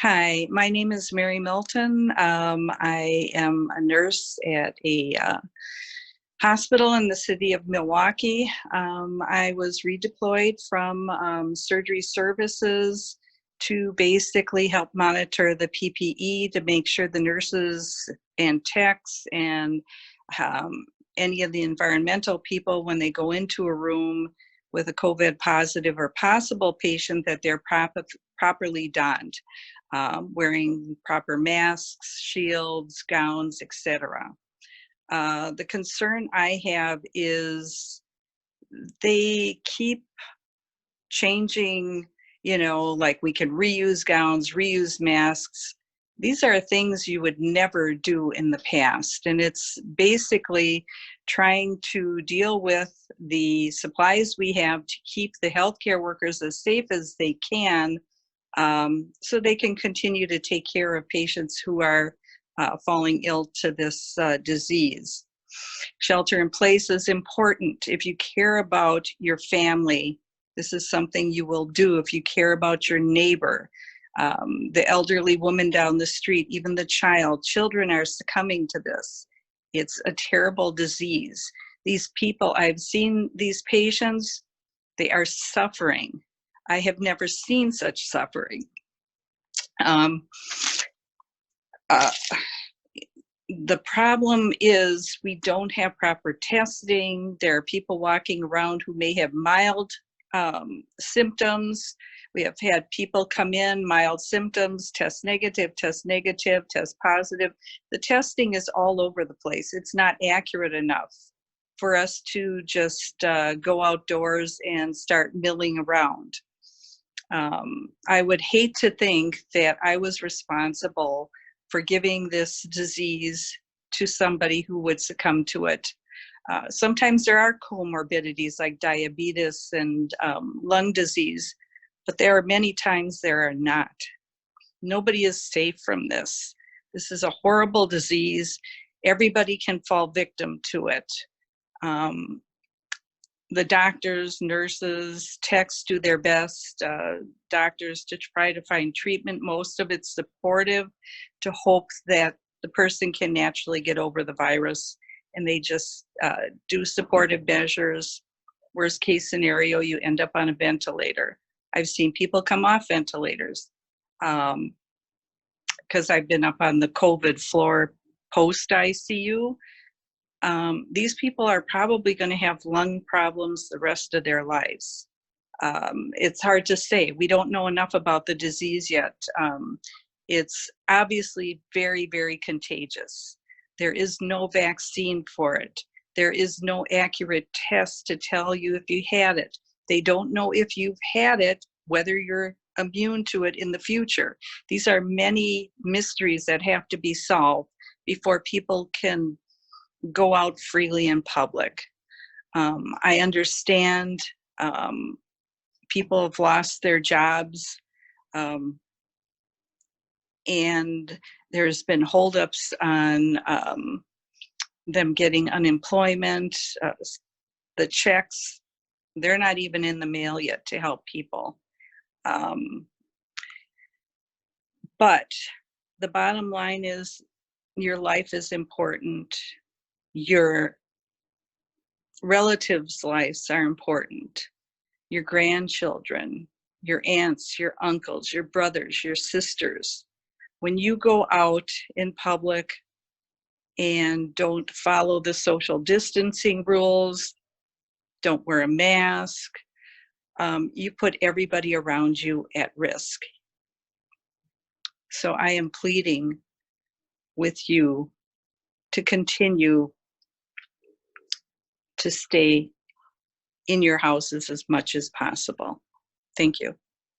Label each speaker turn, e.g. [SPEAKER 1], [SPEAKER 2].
[SPEAKER 1] Hi, my name is Mary Milton. I am a nurse at a hospital in the city of Milwaukee. I was redeployed from surgery services to basically help monitor the PPE to make sure the nurses and techs and um, any of the environmental people, when they go into a room with a COVID positive or possible patient, that they're properly donned, wearing proper masks, shields, gowns, etc. The concern I have is they keep changing, like we can reuse gowns, reuse masks. These are things you would never do in the past. And it's basically trying to deal with the supplies we have to keep the healthcare workers as safe as they can, so they can continue to take care of patients who are falling ill to this disease. Shelter in place is important. If you care about your family, this is something you will do. If you care about your neighbor, the elderly woman down the street, even the child, children are succumbing to this. It's a terrible disease. These people, I've seen these patients, they are suffering. I have never seen such suffering. Um, uh, the problem is we don't have proper testing. There are people walking around who may have mild symptoms. We have had people come in, mild symptoms, test negative, test positive. The testing is all over the place. It's not accurate enough for us to just go outdoors and start milling around. I would hate to think that I was responsible for giving this disease to somebody who would succumb to it. Sometimes there are comorbidities like diabetes and lung disease, but there are many times there are not. Nobody is safe from this. This is a horrible disease. Everybody can fall victim to it. The doctors, nurses, techs do their best, doctors to try to find treatment. Most of it's supportive to hope that the person can naturally get over the virus, and they just do supportive measures. Worst case scenario, you end up on a ventilator. I've seen people come off ventilators because I've been up on the COVID floor post ICU. These people are probably going to have lung problems the rest of their lives. It's hard to say. We don't know enough about the disease yet. It's obviously very, very contagious. There is no vaccine for it. There is no accurate test to tell you if you had it. They don't know if you've had it, whether you're immune to it in the future. These are many mysteries that have to be solved before people can go out freely in public. I understand people have lost their jobs, and there's been holdups on them getting unemployment. The checks, they're not even in the mail yet to help people. But the bottom line is your life is important. Your relatives' lives are important. Your grandchildren, your aunts, your uncles, your brothers, your sisters. When you go out in public and don't follow the social distancing rules, don't wear a mask, you put everybody around you at risk. So I am pleading with you to continue to stay in your houses as much as possible. Thank you.